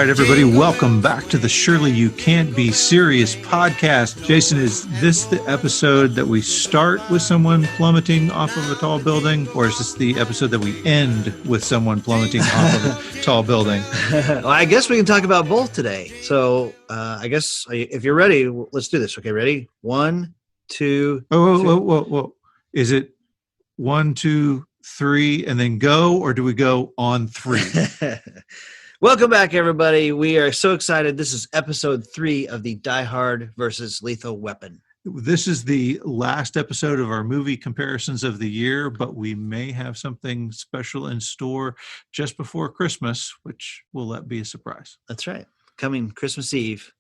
right, everybody, welcome back to the Surely You Can't Be Serious podcast. Jason, is this the episode that we start with someone plummeting off of a tall building, or is this the episode that we end with someone plummeting off of a tall building? Well, I guess we can talk about both today. So I guess if you're ready, let's do this. Okay, ready? 1, 2. Whoa. Is it 1, 2, 3, and then go, or do we go on 3? Welcome back, everybody. We are so excited. This is episode 3 of the Die Hard versus Lethal Weapon. This is the last episode of our movie comparisons of the year, but we may have something special in store just before Christmas, which will let be a surprise. That's right. Coming Christmas Eve,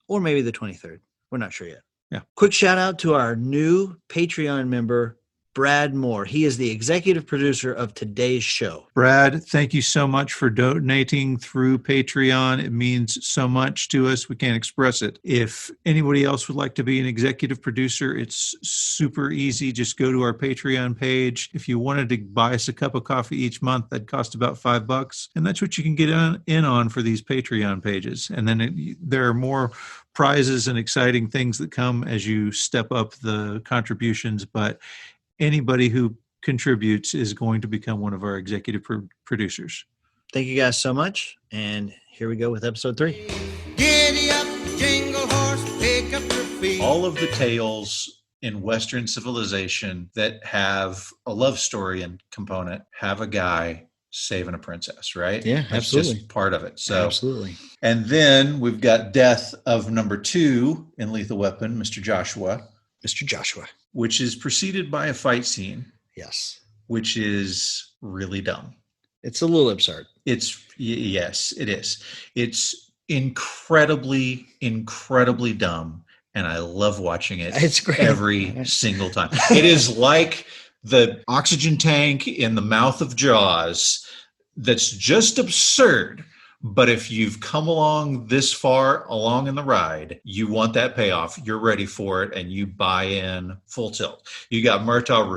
or maybe the 23rd. We're not sure yet. Yeah. Quick shout out to our new Patreon member, Brad Moore. He is the executive producer of today's show. Brad, thank you so much for donating through Patreon. It means so much to us. We can't express it. If anybody else would like to be an executive producer, it's super easy. Just go to our Patreon page. If you wanted to buy us a cup of coffee each month, that'd cost about $5. And that's what you can get in on for these Patreon pages. And then there are more prizes and exciting things that come as you step up the contributions. But anybody who contributes is going to become one of our executive producers. Thank you guys so much. And here we go with episode 3. Giddy up, jingle horse, pick up your feet. All of the tales in Western civilization that have a love story and component have a guy saving a princess, right? Yeah, That's absolutely. just part of it. So, Absolutely. and then we've got death of number 2 in Lethal Weapon, Mr. Joshua, which is preceded by a fight scene, Yes. which is really dumb. It's a little absurd. Yes, it is. It's incredibly dumb, and I love watching it. It's great. Every single time. It is like the oxygen tank in the mouth of Jaws that's just absurd. But if you've come along this far along in the ride, you want that payoff, you're ready for it, and you buy in full tilt. You got Murtaugh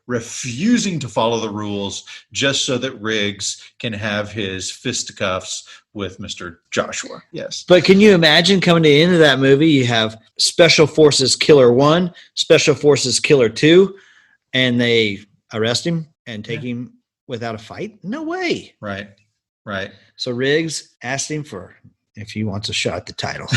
refusing to follow the rules just so that Riggs can have his fisticuffs with Mr. Joshua. Yes. But can you imagine coming to the end of that movie, you have Special Forces Killer 1, Special Forces Killer 2, and they arrest him and take him without a fight? No way. Right. So Riggs asked him if he wants a shot at the title.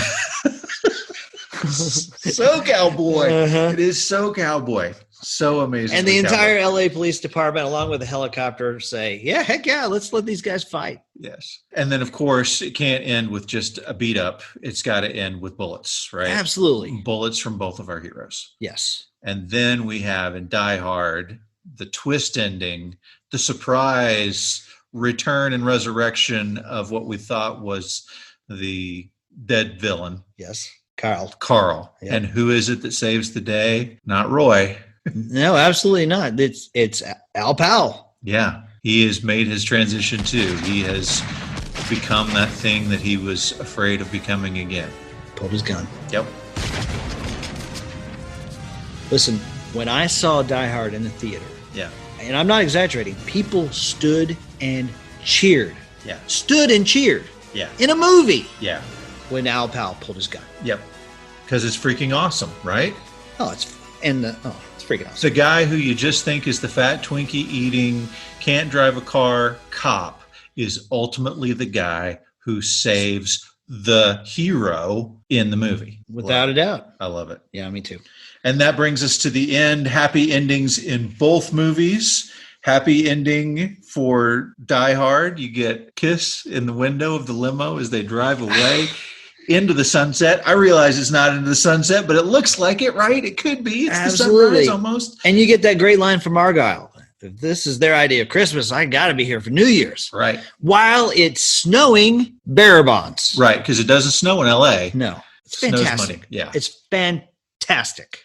So cowboy. Uh-huh. It is so cowboy. So amazing. And the entire LA Police Department, along with the helicopter, say, yeah, heck yeah, let's let these guys fight. Yes. And then, of course, it can't end with just a beat up. It's got to end with bullets, right? Absolutely. Bullets from both of our heroes. Yes. And then we have in Die Hard, the twist ending, the surprise return and resurrection of what we thought was the dead villain. Yes. Carl. Yep. And who is it that saves the day? Not Roy. No, absolutely not. It's Al Powell. Yeah. He has made his transition too. He has become that thing that he was afraid of becoming again. Pulled his gun. Yep. Listen, when I saw Die Hard in the theater, Yeah. and I'm not exaggerating, people stood and cheered. Yeah. Stood and cheered Yeah. in a movie Yeah. when Al Powell pulled his gun. Yep. Because it's freaking awesome, right? Oh, it's freaking awesome. The guy who you just think is the fat Twinkie eating, can't drive a car cop is ultimately the guy who saves the hero in the movie. Without a doubt. I love it. Yeah, me too. And that brings us to the end. Happy endings in both movies. Happy ending for Die Hard. You get kiss in the window of the limo as they drive away into the sunset. I realize it's not into the sunset, but it looks like it, right? It could be. It's Absolutely. the sunrise almost. And you get that great line from Argyle. If this is their idea of Christmas, I got to be here for New Year's. Right. While it's snowing bearer bonds. Right, because it doesn't snow in L.A. No. It's Snow's fantastic. money. Yeah. It's fantastic.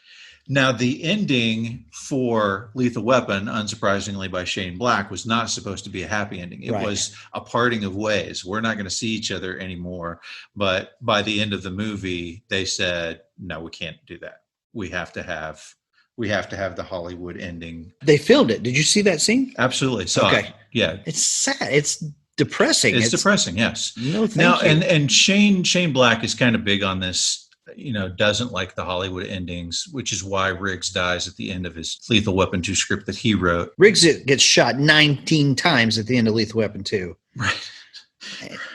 Now, the ending for Lethal Weapon, unsurprisingly by Shane Black, was not supposed to be a happy ending. It Right. was a parting of ways. We're not going to see each other anymore. But by the end of the movie, they said, no, we can't do that. We have to have the Hollywood ending. They filmed it. Did you see that scene? Absolutely. So, Okay. yeah. It's sad. It's depressing. It's depressing, yes. No, thank Now, you. and Shane Black is kind of big on this, doesn't like the Hollywood endings, which is why Riggs dies at the end of his Lethal Weapon 2 script that he wrote. Riggs gets shot 19 times at the end of Lethal Weapon 2. Right.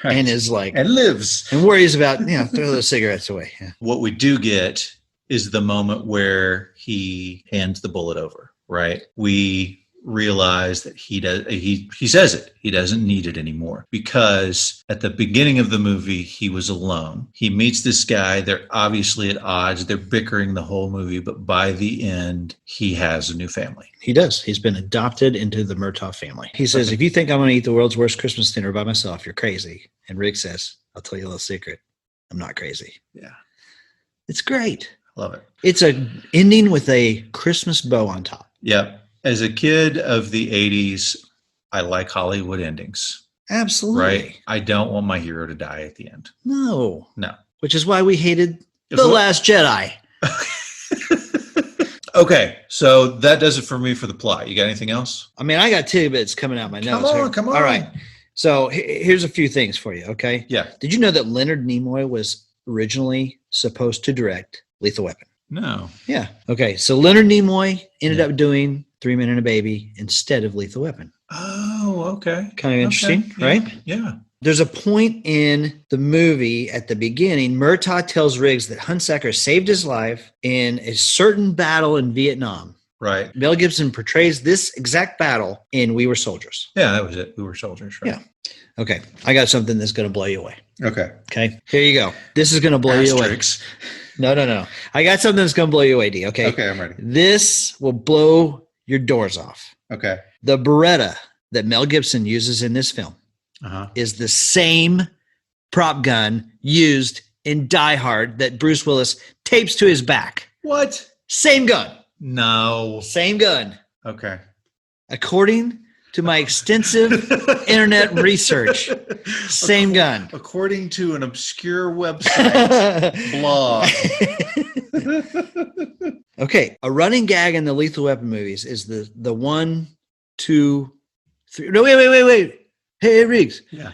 And is like, and lives. and worries about, throw those cigarettes away. Yeah. What we do get is the moment where he hands the bullet over, right? We realize that he says it. He doesn't need it anymore because at the beginning of the movie, he was alone. He meets this guy. They're obviously at odds. They're bickering the whole movie, but by the end, he has a new family. He does. He's been adopted into the Murtaugh family. He says, if you think I'm going to eat the world's worst Christmas dinner by myself, you're crazy. And Rick says, I'll tell you a little secret. I'm not crazy. Yeah. It's great. Love it. It's an ending with a Christmas bow on top. Yeah. As a kid of the 80s, I like Hollywood endings. Absolutely. Right? I don't want my hero to die at the end. No. No. Which is why we hated The Last Jedi. Okay, so that does it for me for the plot. You got anything else? I mean, I got two, but it's coming out my nose. Come on. All right. So here's a few things for you, okay? Yeah. Did you know that Leonard Nimoy was originally supposed to direct Lethal Weapon? No. Yeah. Okay, so Leonard Nimoy ended up doing 3 Men and a Baby instead of Lethal Weapon. Oh, okay. Kind of interesting, right? Yeah. There's a point in the movie at the beginning, Murtaugh tells Riggs that Hunsaker saved his life in a certain battle in Vietnam. Right. Mel Gibson portrays this exact battle in We Were Soldiers. Yeah, that was it. We Were Soldiers, right? Yeah. Okay. I got something that's going to blow you away. Okay. Okay. Here you go. This is going to blow you away. No. I got something that's going to blow you away, D. Okay. Okay, I'm ready. This will blow your doors off. Okay. The Beretta that Mel Gibson uses in this film is the same prop gun used in Die Hard that Bruce Willis tapes to his back. What? Same gun. No. Same gun. Okay. According to my extensive internet research, same gun. According to an obscure website blog. Okay, a running gag in the Lethal Weapon movies is the 1, 2, 3. No, wait. Hey, Riggs. Yeah.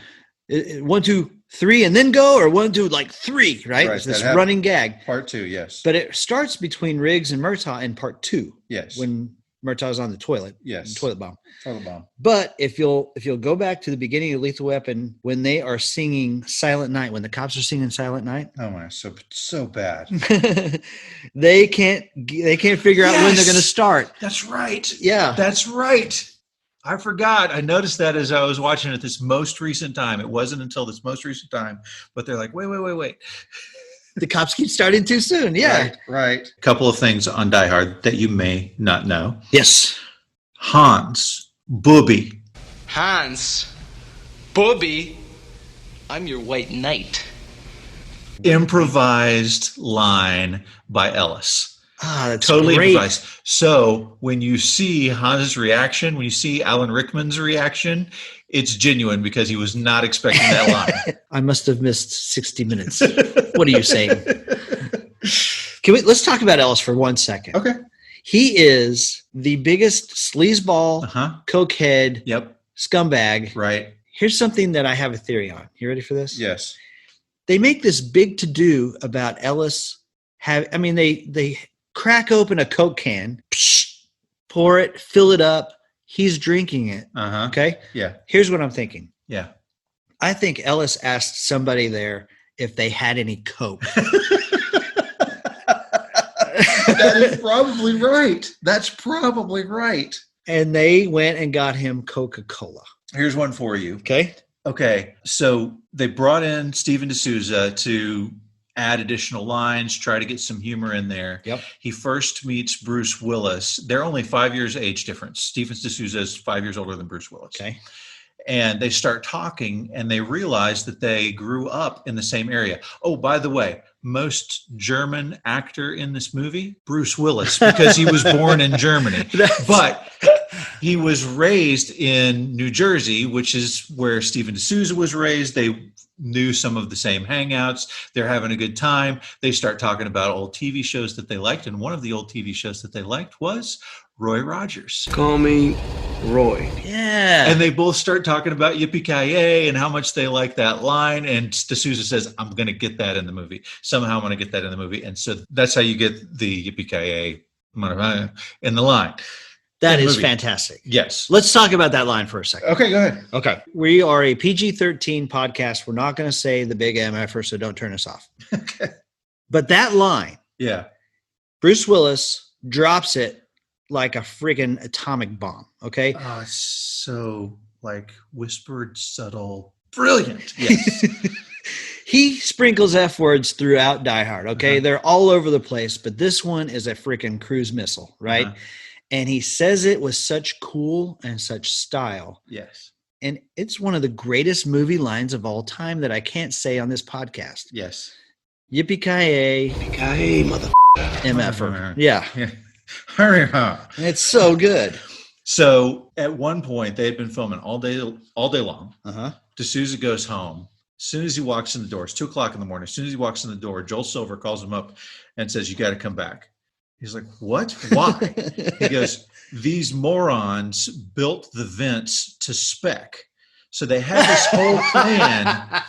1, 2, 3, and then go, or 1, 2, like 3, right? It's this running gag. Part 2, yes. But it starts between Riggs and Murtaugh in part 2. Yes. When Murtaugh's on the toilet. Yes. Toilet bomb. Toilet bomb. But if you'll go back to the beginning of Lethal Weapon, when they are singing Silent Night, when the cops are singing Silent Night, oh my, so bad. they can't figure out when they're going to start. That's right. Yeah, that's right. I forgot. I noticed that as I was watching it this most recent time. It wasn't until this most recent time, but they're like, wait. The cops keep starting too soon. Yeah. Right. A couple of things on Die Hard that you may not know. Yes. Hans, Booby. Hans, Booby, I'm your white knight. Improvised line by Ellis. Ah, that's totally great. Improvised. So when you see Hans's reaction, when you see Alan Rickman's reaction, it's genuine because he was not expecting that line. I must have missed 60 minutes. What are you saying? Let's talk about Ellis for 1 second. Okay. He is the biggest sleazeball, cokehead, scumbag. Right. Here's something that I have a theory on. You ready for this? Yes. They make this big to-do about Ellis. They crack open a Coke can, pour it, fill it up. He's drinking it. Okay? Yeah. Here's what I'm thinking. Yeah. I think Ellis asked somebody there if they had any Coke. That is probably right. That's probably right. And they went and got him Coca-Cola. Here's one for you. Okay. So they brought in Steven D'Souza to add additional lines, try to get some humor in there. Yep. He first meets Bruce Willis. They're only 5 years age difference. Steven D'Souza is 5 years older than Bruce Willis. Okay. And they start talking and they realize that they grew up in the same area. Oh, by the way, most German actor in this movie, Bruce Willis, because he was born in Germany. But he was raised in New Jersey, which is where Steven D'Souza was raised. They knew some of the same hangouts. They're having a good time. They start talking about old TV shows that they liked. And one of the old TV shows that they liked was Roy Rogers. Call me Roy. Yeah. And they both start talking about yippee-ki-yay and how much they like that line. And D'Souza says, I'm going to get that in the movie. Somehow I'm going to get that in the movie. And so that's how you get the yippee-ki-yay in the line. That in the is movie. fantastic. Yes. Let's talk about that line for a second. Okay, go ahead. Okay. We are a PG-13 podcast. We're not going to say the big MFer, so don't turn us off. Okay. But that line, Yeah. Bruce Willis drops it like a friggin' atomic bomb. Okay. So like whispered, subtle, brilliant. Yes. He sprinkles F words throughout Die Hard. Okay. Uh-huh. They're all over the place, but this one is a freaking cruise missile, right? Uh-huh. And he says it with such cool and such style. Yes. And it's one of the greatest movie lines of all time that I can't say on this podcast. Yes. Yippee-ki-yay, Yippee-ki-yay, mother. MFer. Yeah. Yeah. It's so good. So at one point they had been filming all day long. Uh-huh. D'Souza goes home. As soon as he walks in the door, it's 2:00 in the morning. As soon as he walks in the door, Joel Silver calls him up and says, "You got to come back." He's like, "What? Why?" He goes, "These morons built the vents to spec. So they had this whole plan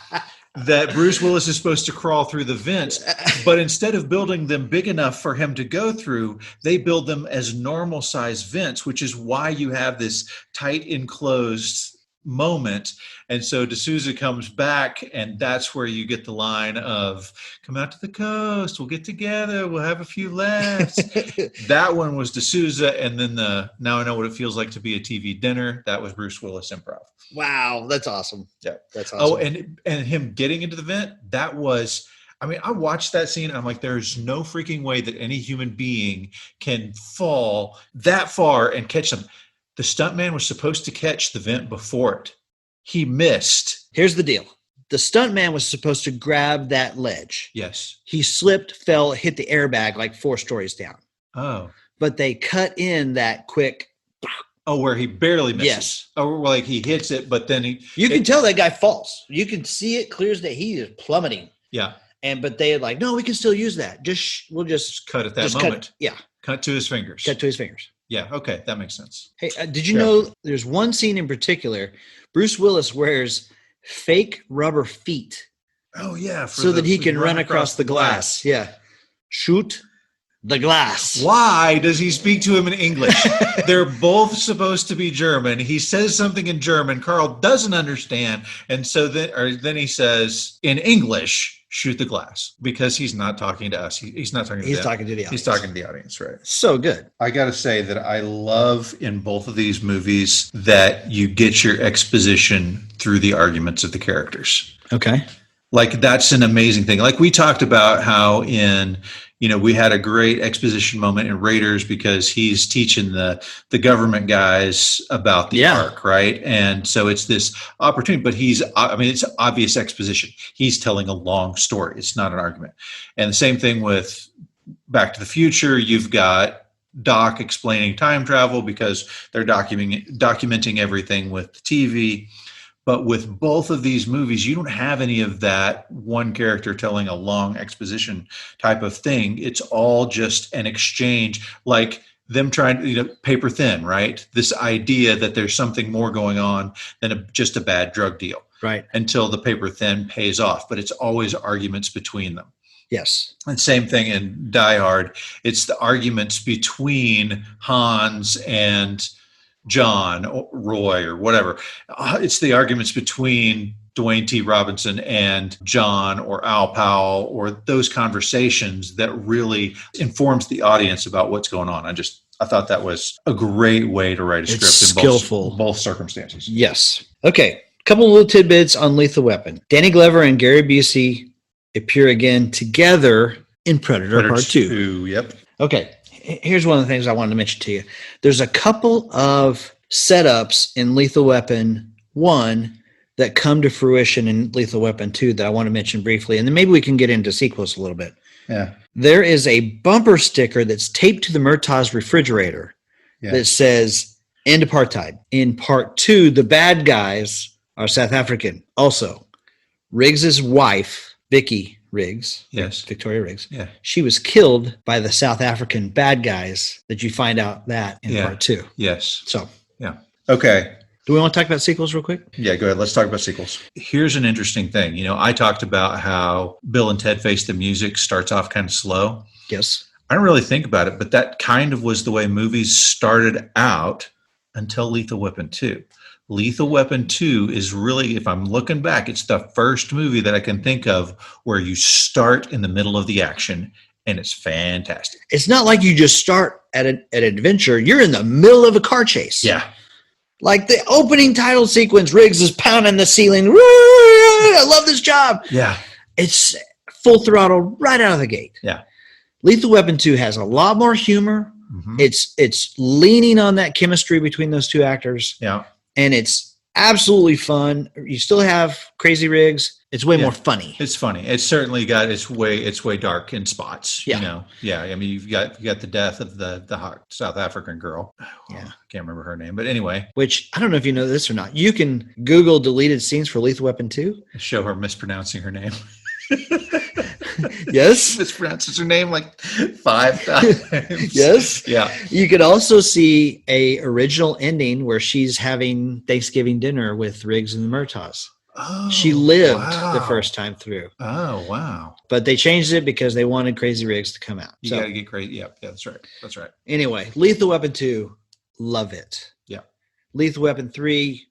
that Bruce Willis is supposed to crawl through the vents, but instead of building them big enough for him to go through, they build them as normal size vents, which is why you have this tight enclosed moment." And so D'Souza comes back, and that's where you get the line of, "Come out to the coast, we'll get together, we'll have a few laughs." That one was D'Souza, and then the "Now I know what it feels like to be a TV dinner," that was Bruce Willis improv. Wow, that's awesome. Yeah. That's awesome. Oh, and him getting into the vent, that was, I mean, I watched that scene and I'm like, there's no freaking way that any human being can fall that far and catch them. The stuntman was supposed to catch the vent before it. He missed. Here's the deal. The stuntman was supposed to grab that ledge. Yes. He slipped, fell, hit the airbag like 4 stories down. Oh. But they cut in that quick. Oh, where he barely misses. Yes. Oh, like he hits it, but then You can tell that guy falls. You can see it clear as day. He is plummeting. Yeah. But they are like, no, we can still use that. We'll just Cut at that just moment. Cut to his fingers. to his fingers. Yeah. Okay. That makes sense. Hey, did you know there's one scene in particular? Bruce Willis wears fake rubber feet Oh, yeah. so that he can run across the glass. Yeah. Shoot the glass. Why does he speak to him in English? They're both supposed to be German. He says something in German. Carl doesn't understand. And so then he says in English, "Shoot the glass," because he's not talking to us. He's not talking to He's them. talking to the audience. He's talking to the audience, right? So good. I got to say that I love in both of these movies that you get your exposition through the arguments of the characters. Okay. Like that's an amazing thing. Like we talked about how we had a great exposition moment in Raiders because he's teaching the government guys about the ark, right? And so it's this opportunity, but it's obvious exposition. He's telling a long story. It's not an argument. And the same thing with Back to the Future. You've got Doc explaining time travel because they're documenting everything with the TV. But with both of these movies, you don't have any of that one character telling a long exposition type of thing. It's all just an exchange, like them trying to, paper thin, right? This idea that there's something more going on than just a bad drug deal. Right. Until the paper thin pays off. But it's always arguments between them. Yes. And same thing in Die Hard. It's the arguments between Hans and John or Roy or whatever. It's the arguments between Dwayne T. Robinson and John or Al Powell or those conversations that really informs the audience about what's going on. I thought that was a great way to write a script in both circumstances. Yes. Okay. Couple of little tidbits on Lethal Weapon. Danny Glover and Gary Busey appear again together in Predator Part 2. Yep. Okay. Here's one of the things I wanted to mention to you. There's a couple of setups in Lethal Weapon 1 that come to fruition in Lethal Weapon 2 that I want to mention briefly, and then maybe we can get into sequels a little bit. Yeah. There is a bumper sticker that's taped to the Murtaugh refrigerator that says, "End apartheid." In Part 2, the bad guys are South African. Also, Riggs's wife, Vicky Riggs, Victoria Riggs, she was killed by the South African bad guys that you find out that in Part 2. Yes. So, Okay. Do we want to talk about sequels real quick? Yeah, go ahead. Let's talk about sequels. Here's an interesting thing. I talked about how Bill and Ted Face the Music starts off kind of slow. Yes. I don't really think about it, but that kind of was the way movies started out until Lethal Weapon 2. Lethal Weapon 2 is really, if I'm looking back, it's the first movie that I can think of where you start in the middle of the action, and it's fantastic. It's not like you just start at an adventure. You're in the middle of a car chase. Yeah. Like the opening title sequence, Riggs is pounding the ceiling. I love this job. Yeah. It's full throttle right out of the gate. Yeah. Lethal Weapon 2 has a lot more humor. Mm-hmm. It's leaning on that chemistry between those two actors. Yeah. And it's absolutely fun. You still have Crazy Riggs. It's way more funny. It's funny. It's certainly got it's way dark in spots. Yeah. Yeah. I mean, you've got the death of the hot South African girl. Yeah. I can't remember her name, but anyway, Which I don't know if you know this or not. You can Google deleted scenes for Lethal Weapon 2. show her mispronouncing her name. Yes. Mispronounces her name like 5 times. Yes. Yeah. You could also see a original ending where she's having Thanksgiving dinner with Riggs and the Murtaughs. Oh, She lived wow. the first time through, Oh, wow. but they changed it because they wanted Crazy Riggs to come out. You So got to get crazy. Yeah, that's right. That's right. anyway, Lethal Weapon 2, love it. Yeah. Lethal Weapon 3,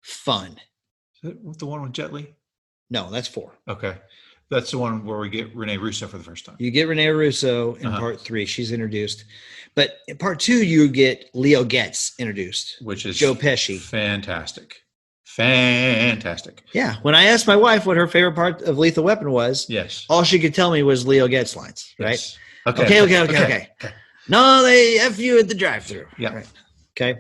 fun. Is that the one with Jet Li? No, that's 4. Okay. That's the one where we get Rene Russo for the first time. You get Rene Russo in Uh-huh. part 3. She's introduced. But in part 2, you get Leo Getz introduced. Which is Joe Pesci. Fantastic. Fantastic. Yeah. When I asked my wife what her favorite part of Lethal Weapon was, Yes. all she could tell me was Leo Getz lines, right? Yes. Okay. No, they F you at the drive-thru. Yeah. Right. Okay.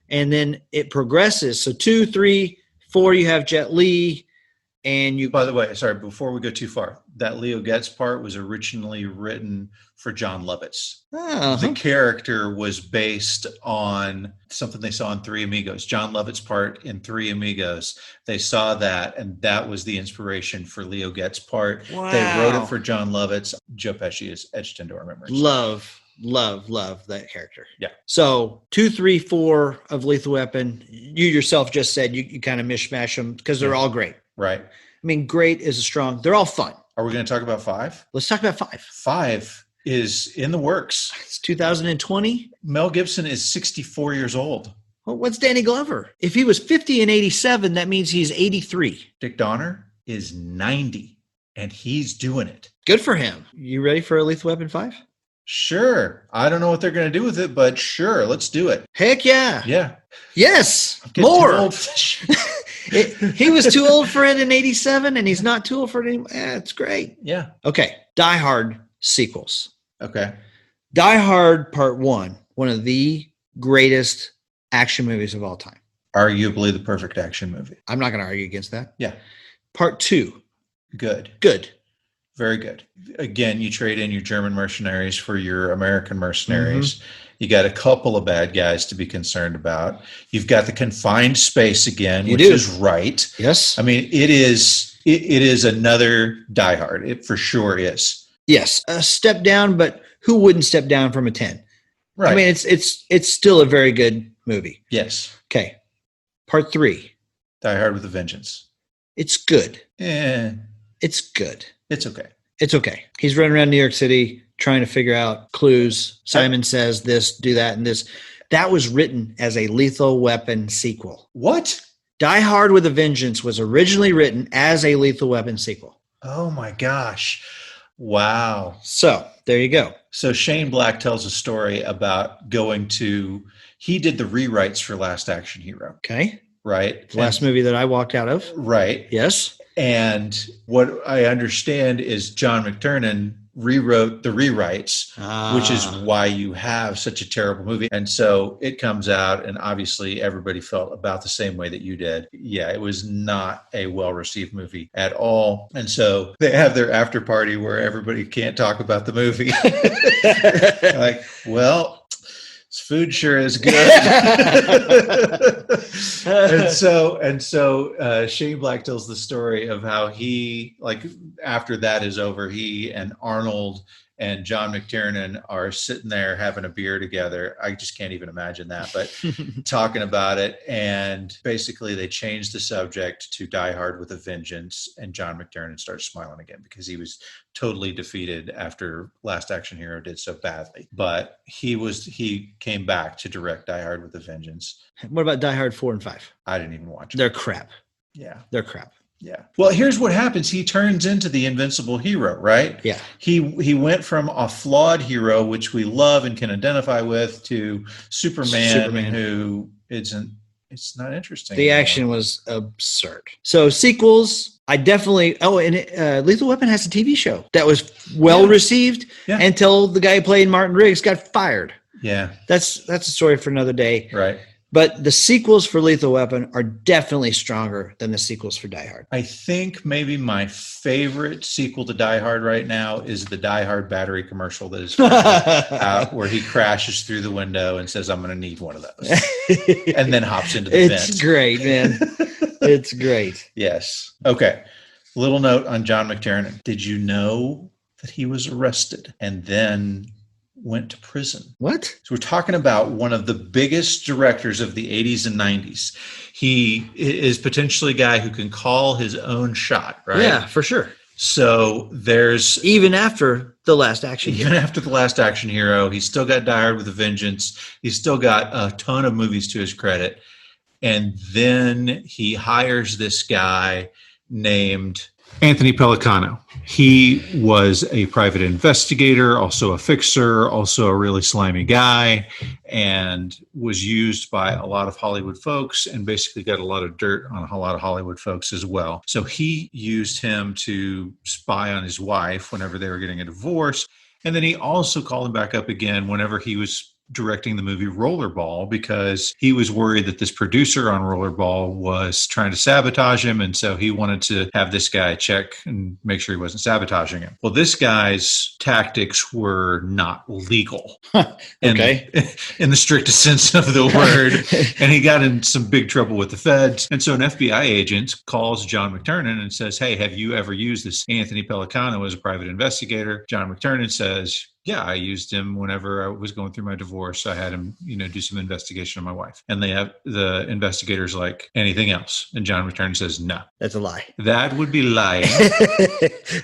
And then it progresses. So 2, 3, 4, you have Jet Li, and you. By the way, sorry, before we go too far, that Leo Getz part was originally written for John Lovitz. Oh, The character was based on something they saw in Three Amigos. John Lovett's part in Three Amigos. They saw that, and that was the inspiration for Leo Getz' part. They wrote Wow. it for John Lovitz. Joe Pesci is etched into our memories. love that character. Yeah. So 2, 3, 4 of Lethal Weapon. You yourself just said you kind of mishmash them because they're all great. Right. I mean, great is a strong. They're all fun. Are we going to talk about 5? Let's talk about 5. 5 is in the works. It's 2020. Mel Gibson is 64 years old. Well, what's Danny Glover? If he was 50 and 87, that means he's 83. Dick Donner is 90, and he's doing it. Good for him. You ready for a Lethal Weapon 5? Sure. I don't know what they're going to do with it, but sure, let's do it. Heck yeah. Yeah. Yes. Get too More. old for this shit. He was too old for it in 87, and he's not too old for it anymore. It's great. Yeah. Okay. Die Hard sequels. Okay. Die Hard Part 1, one of the greatest action movies of all time. Arguably the perfect action movie. I'm not going to argue against that. Yeah. Part 2, Good. good. Very good. Again, you trade in your German mercenaries for your American mercenaries. You got a couple of bad guys to be concerned about. You've got the confined space again, You which do. is right. Yes. I mean, it is another Die Hard. It for sure is. Yes. A step down, but who wouldn't step down from a 10? Right. I mean, it's still a very good movie. yes. Okay. Part 3, Die Hard with a Vengeance. it's good. It's good. It's okay. It's okay. He's running around New York City trying to figure out clues. Simon says this, do that, and this. That was written as a Lethal Weapon sequel. What? Die Hard with a Vengeance was originally written as a Lethal Weapon sequel. Oh my gosh. Wow. So there you go. So Shane Black tells a story about he did the rewrites for Last Action Hero, Okay. right? The last movie that I walked out of. Right. Yes. And what I understand is John McTiernan rewrote the rewrites, which is why you have such a terrible movie. And so it comes out, and obviously everybody felt about the same way that you did. Yeah, it was not a well-received movie at all. And so they have their after party where everybody can't talk about the movie. Like, well, this food sure is good. and so Shane Black tells the story of how he, like, after that is over, he and Arnold and John McTiernan are sitting there having a beer together. I just can't even imagine that, but talking about it. And basically they changed the subject to Die Hard with a Vengeance. And John McTiernan starts smiling again because he was totally defeated after Last Action Hero did so badly. But he came back to direct Die Hard with a Vengeance. What about Die Hard 4 and 5? I didn't even watch it. They're crap. Yeah. They're crap. Yeah. Well, here's what happens. He turns into the invincible hero, right? Yeah. He went from a flawed hero, which we love and can identify with, to Superman. Who isn't. It's not interesting. The action was absurd. So sequels, I definitely. Oh, and Lethal Weapon has a TV show that was well received until the guy who played Martin Riggs got fired. Yeah. That's a story for another day. Right. But the sequels for Lethal Weapon are definitely stronger than the sequels for Die Hard. I think maybe my favorite sequel to Die Hard right now is the Die Hard battery commercial that is out where he crashes through the window and says, "I'm going to need one of those," and then hops into the vent. It's great, man. It's great. Yes. Okay. Little note on John McTiernan. Did you know that he was arrested and then went to prison? What? So we're talking about one of the biggest directors of the 80s and 90s. He is potentially a guy who can call his own shot, right? Yeah, for sure. So there's even after the Last Action Hero. Even after the Last Action Hero, he's still got Die Hard with a Vengeance. He's still got a ton of movies to his credit. And then he hires this guy named Anthony Pellicano. He was a private investigator, also a fixer, also a really slimy guy, and was used by a lot of Hollywood folks and basically got a lot of dirt on a lot of Hollywood folks as well. So he used him to spy on his wife whenever they were getting a divorce. And then he also called him back up again whenever he was directing the movie Rollerball, because he was worried that this producer on Rollerball was trying to sabotage him. And so he wanted to have this guy check and make sure he wasn't sabotaging him. Well, this guy's tactics were not legal. Okay. In the strictest sense of the word. And he got in some big trouble with the feds. And so an FBI agent calls John McTiernan and says, "Hey, have you ever used this Anthony Pellicano as a private investigator?" John McTiernan says, "Yeah, I used him whenever I was going through my divorce. I had him, do some investigation on my wife." And the investigators like, "Anything else?" And John McTiernan says, "No." That's a lie. That would be lying.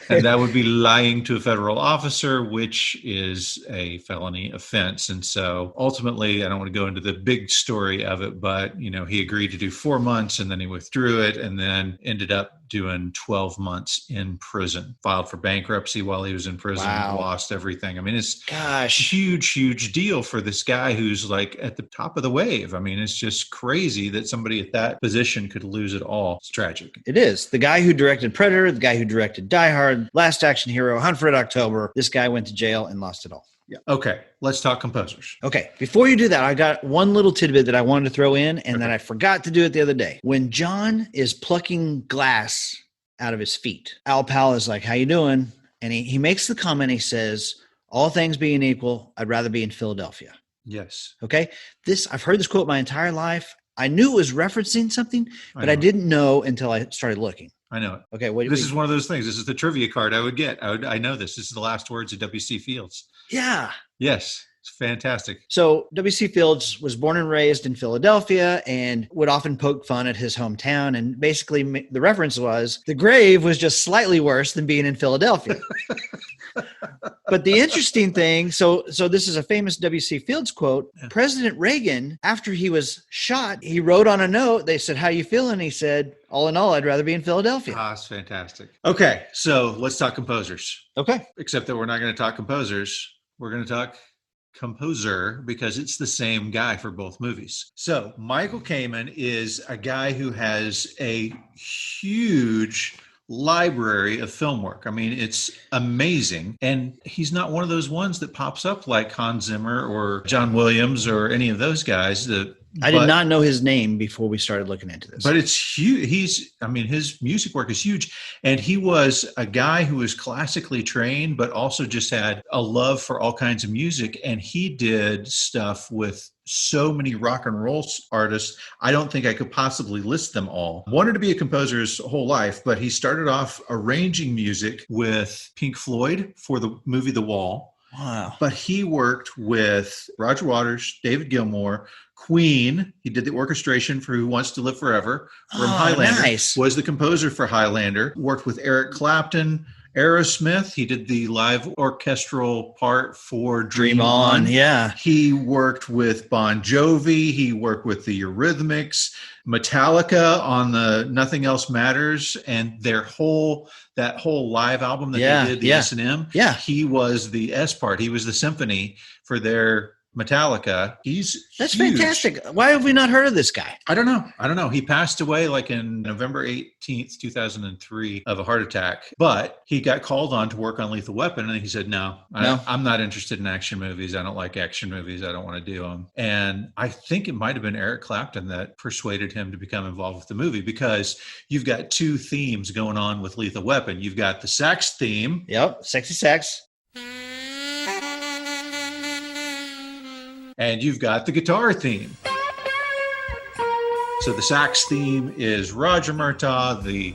And that would be lying to a federal officer, which is a felony offense. And so ultimately, I don't want to go into the big story of it, but, he agreed to do 4 months and then he withdrew it and then ended up doing 12 months in prison, filed for bankruptcy while he was in prison, Wow. lost everything. I mean, it's Gosh. huge deal for this guy who's like at the top of the wave. I mean, it's just crazy that somebody at that position could lose it all. It's tragic. It is. The guy who directed Predator, the guy who directed Die Hard, Last Action Hero, Hunt for Red October, this guy went to jail and lost it all. Yeah. Okay. Let's talk composers. Okay, before you do that, I got one little tidbit that I wanted to throw in, and then I forgot to do it the other day. When John is plucking glass out of his feet, Al Pal is like, "How you doing?" And he makes the comment, he says, "All things being equal, I'd rather be in Philadelphia." Yes. Okay, I've heard this quote my entire life. I knew it was referencing something, but know I it. didn't know until I started looking. I know it. Okay, what This is one of those things. This is the trivia card I would get. I know this. This is the last words of W.C. Fields. Yeah. Yes. It's fantastic. So W.C. Fields was born and raised in Philadelphia and would often poke fun at his hometown. And basically the reference was the grave was just slightly worse than being in Philadelphia. But the interesting thing, so this is a famous W.C. Fields quote. Yeah. President Reagan, after he was shot, he wrote on a note, they said, "How you feeling?" He said, "All in all, I'd rather be in Philadelphia." Ah, it's fantastic. Okay. So let's talk composers. Okay. Except that we're not going to talk composers. We're going to talk composer because it's the same guy for both movies. So Michael Kamen is a guy who has a huge library of film work. I mean, it's amazing. And he's not one of those ones that pops up like Hans Zimmer or John Williams or any of those guys, the I did not know his name before we started looking into this. But it's huge. His music work is huge. And he was a guy who was classically trained, but also just had a love for all kinds of music. And he did stuff with so many rock and roll artists. I don't think I could possibly list them all. Wanted to be a composer his whole life, but he started off arranging music with Pink Floyd for the movie The Wall. Wow. But he worked with Roger Waters, David Gilmour, Queen. He did the orchestration for Who Wants to Live Forever from Highlander. Nice. Was the composer for Highlander. Worked with Eric Clapton, Aerosmith. He did the live orchestral part for Dream On. Yeah. He worked with Bon Jovi. He worked with the Eurythmics, Metallica on the Nothing Else Matters, and that whole live album that they did, the S&M. Yeah. He was the S part. He was the symphony for their Metallica. That's huge. Fantastic. Why have we not heard of this guy? I don't know. He passed away like in November 18th, 2003 of a heart attack, but he got called on to work on Lethal Weapon. And he said, no, I'm not interested in action movies. I don't like action movies. I don't want to do them. And I think it might've been Eric Clapton that persuaded him to become involved with the movie, because you've got two themes going on with Lethal Weapon. You've got the sax theme. Yep. Sexy sax. And you've got the guitar theme. So the sax theme is Roger Murtaugh, the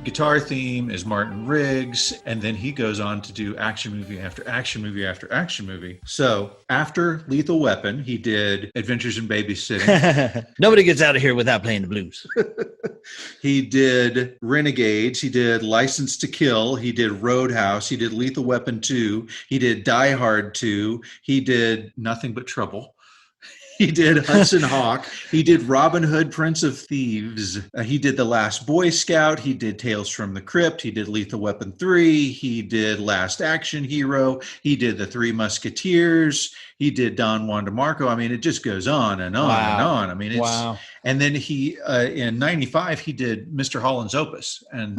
guitar theme is Martin Riggs, and then he goes on to do action movie after action movie after action movie. So after Lethal Weapon, he did Adventures in Babysitting. Nobody gets out of here without playing the blues. He did Renegades. He did License to Kill. He did Roadhouse. He did Lethal Weapon 2. He did Die Hard 2. He did Nothing But Trouble. He did Hudson Hawk. He did Robin Hood, Prince of Thieves. He did The Last Boy Scout. He did Tales from the Crypt. He did Lethal Weapon 3. He did Last Action Hero. He did The Three Musketeers. He did Don Juan DeMarco. I mean, it just goes on and on and on. I mean, it's And then he, in 95, he did Mr. Holland's Opus. And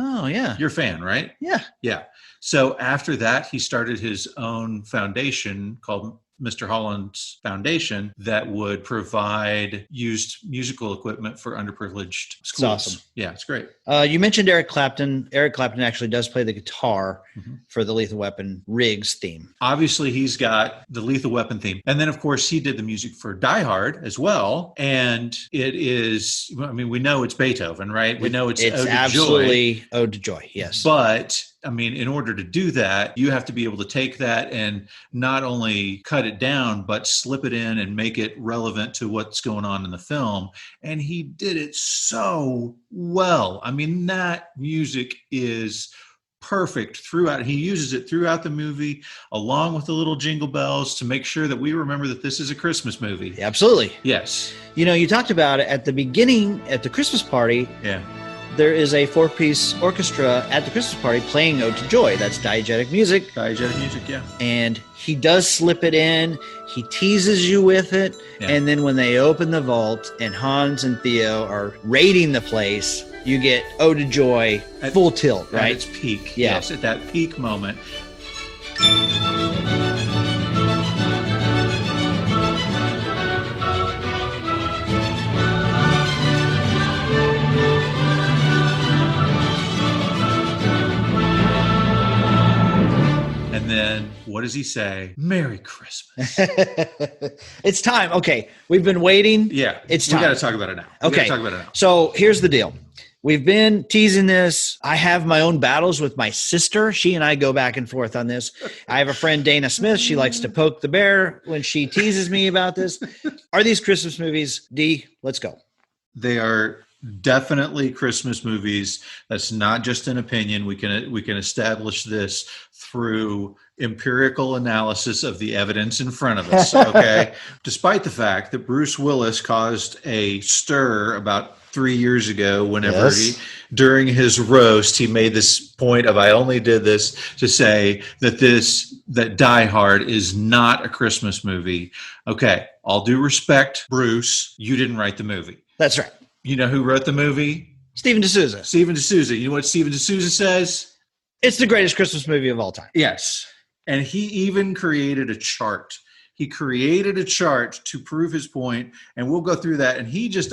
you're a fan, right? Yeah. Yeah. So after that, he started his own foundation called Mr. Holland's Foundation that would provide used musical equipment for underprivileged schools. It's awesome. Yeah, it's great. You mentioned Eric Clapton. Eric Clapton actually does play the guitar for the Lethal Weapon Riggs theme. Obviously, he's got the Lethal Weapon theme. And then, of course, he did the music for Die Hard as well. And it is, I mean, we know it's Beethoven, right? We know it's Ode to absolutely Joy. Ode to Joy, yes. But I mean, in order to do that, you have to be able to take that and not only cut it down, but slip it in and make it relevant to what's going on in the film. And he did it so well. I mean, that music is perfect throughout. He uses it throughout the movie, along with the little jingle bells, to make sure that we remember that this is a Christmas movie. Absolutely. Yes. You know, you talked about it at the beginning, at the Christmas party. Yeah. There is a 4-piece orchestra at the Christmas party playing Ode to Joy. That's diegetic music. Diegetic music, yeah. And he does slip it in. He teases you with it. Yeah. And then when they open the vault and Hans and Theo are raiding the place, you get Ode to Joy at full tilt, right? At its peak, yes, at that peak moment. And then what does he say? Merry Christmas. It's time. Okay. We've been waiting. Yeah. It's time. We got to talk about it now. Okay. So here's the deal. We've been teasing this. I have my own battles with my sister. She and I go back and forth on this. I have a friend, Dana Smith. She likes to poke the bear when she teases me about this. Are these Christmas movies? D, let's go. They are definitely Christmas movies. That's not just an opinion. We can establish this through empirical analysis of the evidence in front of us. Okay. Despite the fact that Bruce Willis caused a stir about 3 years ago, whenever during his roast, he made this point of, I only did this to say that Die Hard is not a Christmas movie. Okay. All due respect, Bruce, you didn't write the movie. That's right. You know who wrote the movie? Stephen D'Souza. Stephen D'Souza. You know what Stephen D'Souza says? It's the greatest Christmas movie of all time. Yes. And he even created a chart He created a chart to prove his point, and we'll go through that. And he just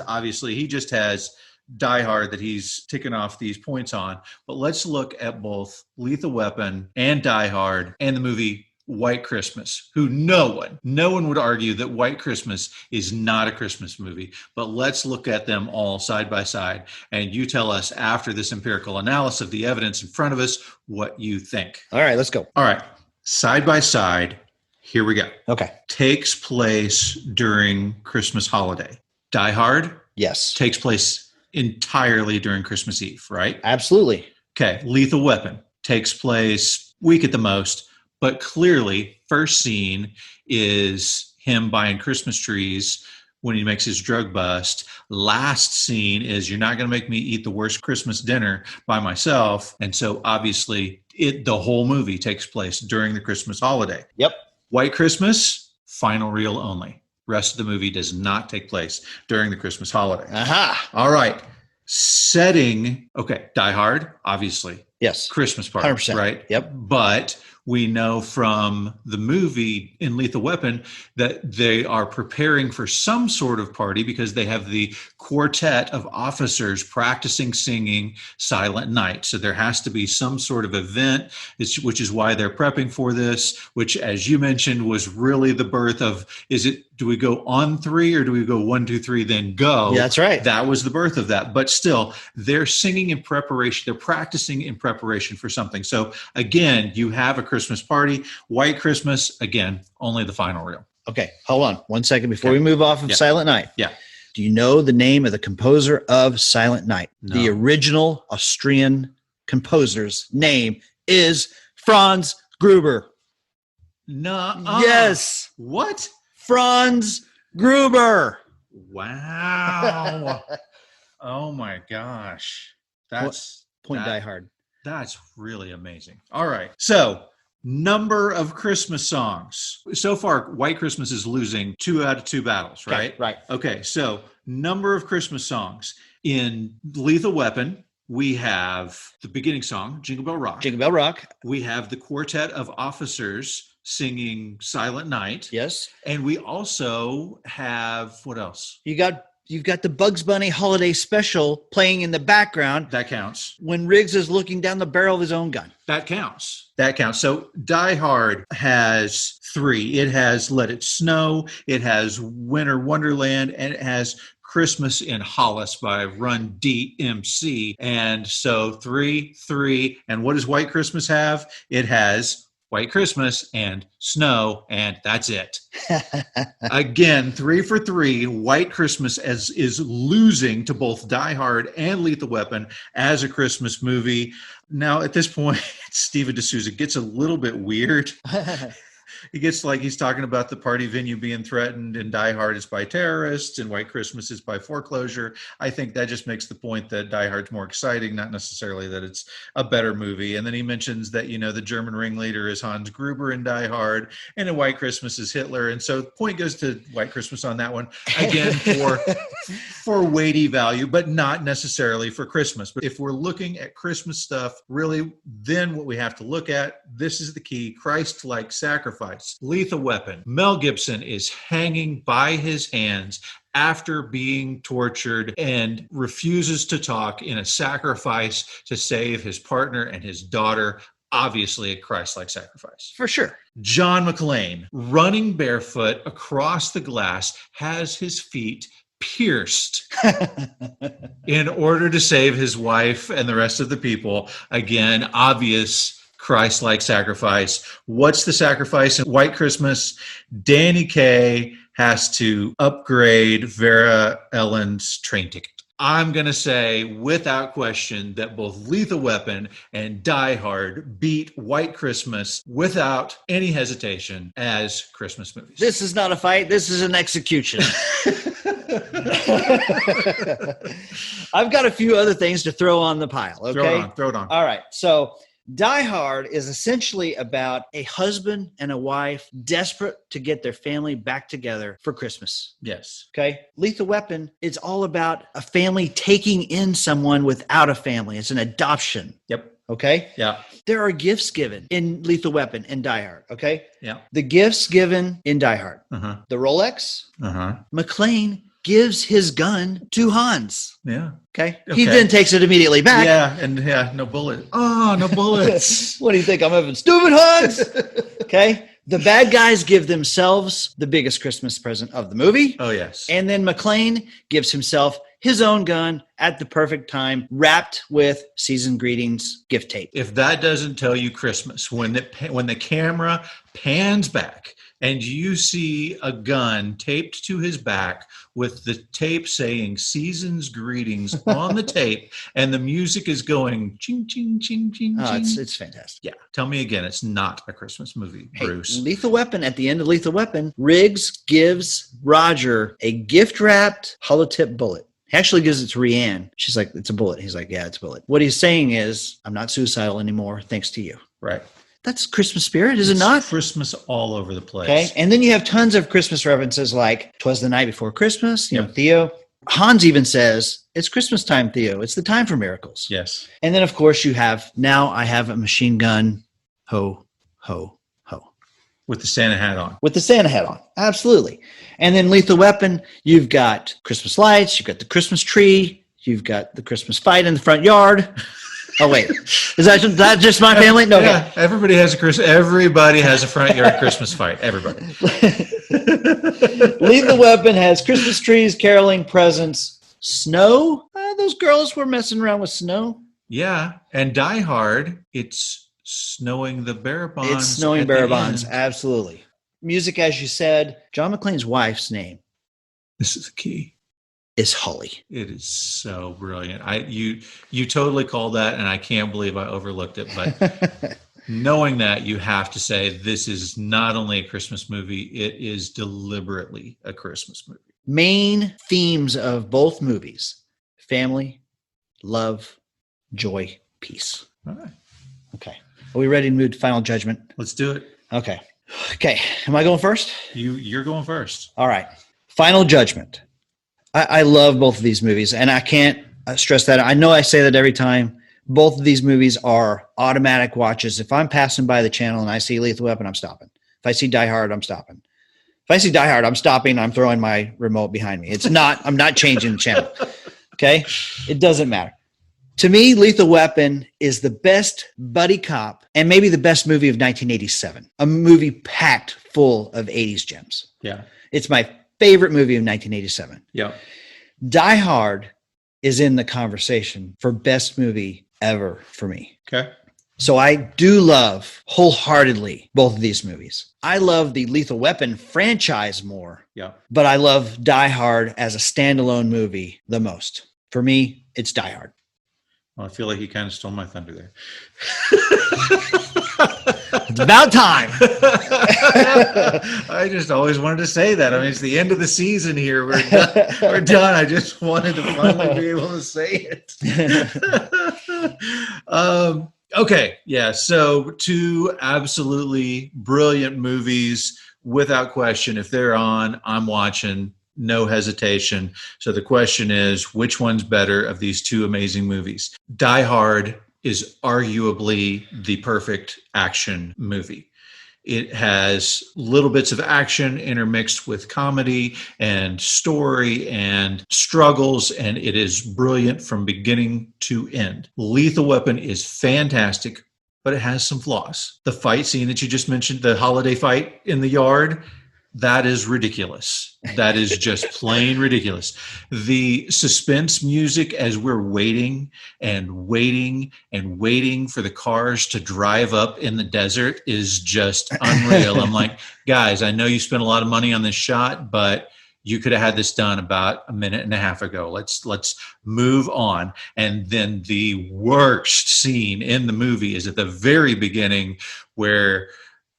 has Die Hard that he's ticking off these points on. But let's look at both Lethal Weapon and Die Hard and the movie White Christmas, who no one would argue that White Christmas is not a Christmas movie. But let's look at them all side by side. And you tell us, after this empirical analysis of the evidence in front of us, what you think. All right, let's go. All right. Side by side. Here we go. Okay. Takes place during Christmas holiday. Die Hard Yes. takes place entirely during Christmas Eve, right? Absolutely. Okay. Lethal Weapon takes place week at the most, but clearly first scene is him buying Christmas trees when he makes his drug bust. Last scene is, you're not going to make me eat the worst Christmas dinner by myself. And so obviously the whole movie takes place during the Christmas holiday. Yep. White Christmas, final reel only. Rest of the movie does not take place during the Christmas holiday. Aha. All right. Setting, okay, Die Hard, obviously. Yes. Christmas party, 100%. right? Yep. But we know from the movie in Lethal Weapon that they are preparing for some sort of party because they have the quartet of officers practicing singing Silent Night. So there has to be some sort of event, which is why they're prepping for this, which, as you mentioned, was really the birth of, do we go on 3 or do we go 1, 2, 3, then go? Yeah, that's right. That was the birth of that. But still, they're singing in preparation. They're practicing in preparation for something. So again, you have a Christmas party. White Christmas, again, only the final reel. Okay, hold on 1 second before we move off of Silent Night. Yeah. Do you know the name of the composer of Silent Night? No. The original Austrian composer's name is Franz Gruber. No. Yes. What? Franz Gruber. Wow. Oh my gosh. That's Die Hard. That's really amazing. All right. So, number of Christmas songs. So far, White Christmas is losing 2 out of 2 battles, right? Okay, right. Okay. So, number of Christmas songs. In Lethal Weapon, we have the beginning song, Jingle Bell Rock. Jingle Bell Rock. We have the quartet of officers singing Silent Night. Yes. And we also have, what else? You've got the Bugs Bunny holiday special playing in the background That counts. when Riggs is looking down the barrel of his own gun. That counts. That counts. So Die Hard has 3. It has Let It Snow, it has Winter Wonderland, and it has Christmas in Hollis by Run DMC. And so 3, and what does White Christmas have? It has White Christmas and snow, and that's it. Again, 3 for 3. White Christmas is losing to both Die Hard and Lethal Weapon as a Christmas movie. Now, at this point, Steven D'Souza gets a little bit weird. He gets like he's talking about the party venue being threatened, and Die Hard is by terrorists and White Christmas is by foreclosure. I think that just makes the point that Die Hard's more exciting, not necessarily that it's a better movie. And then he mentions that, the German ringleader is Hans Gruber in Die Hard, and in White Christmas is Hitler. And so the point goes to White Christmas on that one. Again, for weighty value, but not necessarily for Christmas. But if we're looking at Christmas stuff, really, then what we have to look at, this is the key, Christ-like sacrifice. Lethal Weapon. Mel Gibson is hanging by his hands after being tortured and refuses to talk in a sacrifice to save his partner and his daughter. Obviously a Christ-like sacrifice. For sure. John McClane, running barefoot across the glass, has his feet pierced in order to save his wife and the rest of the people. Again, obvious Christ-like sacrifice. What's the sacrifice in White Christmas? Danny Kaye has to upgrade Vera Ellen's train ticket. I'm going to say without question that both Lethal Weapon and Die Hard beat White Christmas without any hesitation as Christmas movies. This is not a fight. This is an execution. I've got a few other things to throw on the pile. Okay. Throw it on. All right. So Die Hard is essentially about a husband and a wife desperate to get their family back together for Christmas. Yes. Okay. Lethal Weapon is all about a family taking in someone without a family. It's an adoption. Yep. Okay. Yeah. There are gifts given in Lethal Weapon and Die Hard. Okay. Yeah. The gifts given in Die Hard, Uh-huh. the Rolex, Uh-huh. McClane gives his gun to Hans. Yeah. Okay. He Okay. then takes it immediately back. Yeah. And no bullet. Oh, no bullets. What do you think? I'm having stupid Hans. Okay. The bad guys give themselves the biggest Christmas present of the movie. Oh, yes. And then McClane gives himself his own gun at the perfect time, wrapped with season greetings gift tape. If that doesn't tell you Christmas, when the camera pans back and you see a gun taped to his back with the tape saying season's greetings on the tape, and the music is going ching, ching, ching, ching, Oh, ching. it's fantastic. Yeah. Tell me again, it's not a Christmas movie, Hey, Bruce. Lethal Weapon, at the end of Lethal Weapon, Riggs gives Roger a gift-wrapped holotip bullet. He actually gives it to Rianne. She's like, it's a bullet. He's like, yeah, it's a bullet. What he's saying is, I'm not suicidal anymore, thanks to you. Right. That's Christmas spirit, is it It's not? Christmas all over the place. Okay. And then you have tons of Christmas references like, 'twas the night before Christmas, you know, Yep. Theo. Hans even says, it's Christmas time, Theo. It's the time for miracles. Yes. And then, of course, you have, now I have a machine gun, ho, ho, ho. With the Santa hat on. With the Santa hat on. Absolutely. And then Lethal Weapon, you've got Christmas lights, you've got the Christmas tree, you've got the Christmas fight in the front yard. Oh, wait. Is that just my family? No. Yeah, everybody has a front yard Christmas fight. Everybody. Lethal Weapon has Christmas trees, caroling, presents, snow. Those girls were messing around with snow. Yeah. And Die Hard, it's snowing the bear bonds. It's snowing at the bear bonds. end. Absolutely. Music, as you said, John McClane's wife's name This is the key. is Holly. It is so brilliant. You totally called that, and I can't believe I overlooked it. But knowing that, you have to say this is not only a Christmas movie, it is deliberately a Christmas movie. Main themes of both movies: family, love, joy, peace. All right. Okay. Are we ready to move to Final Judgment? Let's do it. Okay. Okay. Am I going first? You're going first. All right. Final Judgment. I love both of these movies, and I can't stress that. I know I say that every time. Both of these movies are automatic watches. If I'm passing by the channel and I see Lethal Weapon, I'm stopping. If I see Die Hard, I'm stopping. If I see Die Hard, I'm stopping. I'm throwing my remote behind me. I'm not changing the channel. Okay. It doesn't matter. To me, Lethal Weapon is the best buddy cop and maybe the best movie of 1987. A movie packed full of 80s gems. Yeah. It's my favorite movie of 1987. Yeah. Die Hard is in the conversation for best movie ever for me. Okay. So I do love wholeheartedly both of these movies. I love the Lethal Weapon franchise more, Yeah. but I love Die Hard as a standalone movie the most. For me, it's Die Hard. Well, I feel like you kind of stole my thunder there. It's about time. I just always wanted to say that. I mean, it's the end of the season here. We're done. We're done. I just wanted to finally be able to say it. Okay. Yeah. So two absolutely brilliant movies without question. If they're on, I'm watching. No hesitation. So the question is, which one's better of these two amazing movies? Die Hard is arguably the perfect action movie. It has little bits of action intermixed with comedy and story and struggles, and it is brilliant from beginning to end. Lethal Weapon is fantastic, but it has some flaws. The fight scene that you just mentioned, the holiday fight in the yard, that is ridiculous. That is just plain ridiculous. The suspense music as we're waiting and waiting and waiting for the cars to drive up in the desert is just unreal. I'm like, guys, I know you spent a lot of money on this shot, but you could have had this done about a minute and a half ago. Let's move on. And then the worst scene in the movie is at the very beginning, where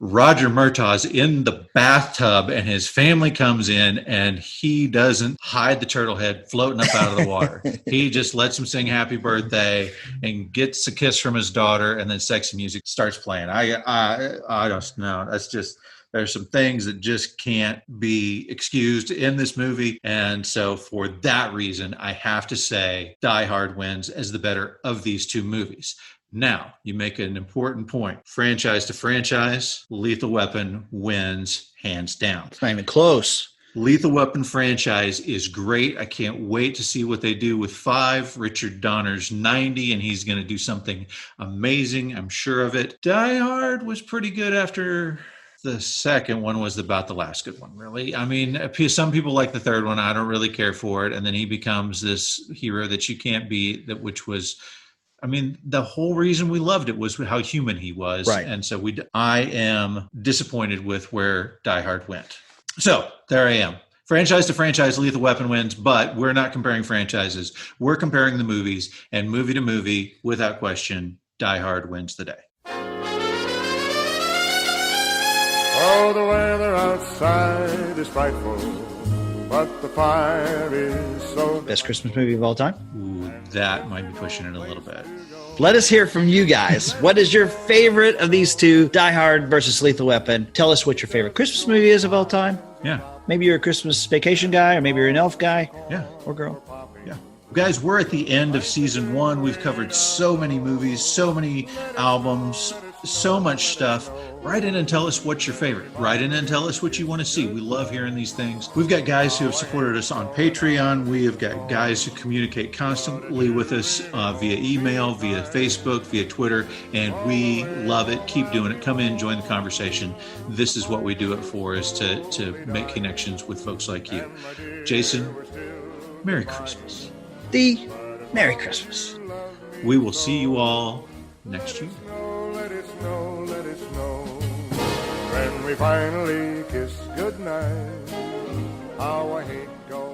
Roger Murtaugh's in the bathtub and his family comes in and he doesn't hide the turtle head floating up out of the water. He just lets him sing happy birthday and gets a kiss from his daughter, and then sexy music starts playing. I don't know. That's just, there's some things that just can't be excused in this movie. And so for that reason, I have to say Die Hard wins as the better of these two movies. Now, you make an important point. Franchise to franchise, Lethal Weapon wins hands down. It's not even close. Lethal Weapon franchise is great. I can't wait to see what they do with 5. Richard Donner's 90, and he's going to do something amazing. I'm sure of it. Die Hard was pretty good after the second one was about the last good one, really. I mean, some people like the third one. I don't really care for it. And then he becomes this hero that you can't beat, which was... I mean, the whole reason we loved it was how human he was. Right. And so I am disappointed with where Die Hard went. So there I am. Franchise to franchise, Lethal Weapon wins, but we're not comparing franchises. We're comparing the movies, and movie to movie, without question, Die Hard wins the day. Oh, the weather outside is frightful, but the fire is so... Best Christmas movie of all time? Ooh, that might be pushing it a little bit. Let us hear from you guys. What is your favorite of these two, Die Hard versus Lethal Weapon? Tell us what your favorite Christmas movie is of all time. Yeah. Maybe you're a Christmas vacation guy, or maybe you're an elf guy. Yeah. Or girl. Yeah. Guys, we're at the end of season 1. We've covered so many movies, so many albums, so much stuff. Write in and tell us what's your favorite. Write in and tell us what you want to see. We love hearing these things. We've got guys who have supported us on Patreon. We have got guys who communicate constantly with us via email, via Facebook, via Twitter, and we love it. Keep doing it. Come in, join the conversation. This is what we do it for, is to make connections with folks like you. Jason, Merry Christmas. Merry Christmas. We will see you all next year. Let it snow, let it snow. When we finally kiss goodnight, how I hate going.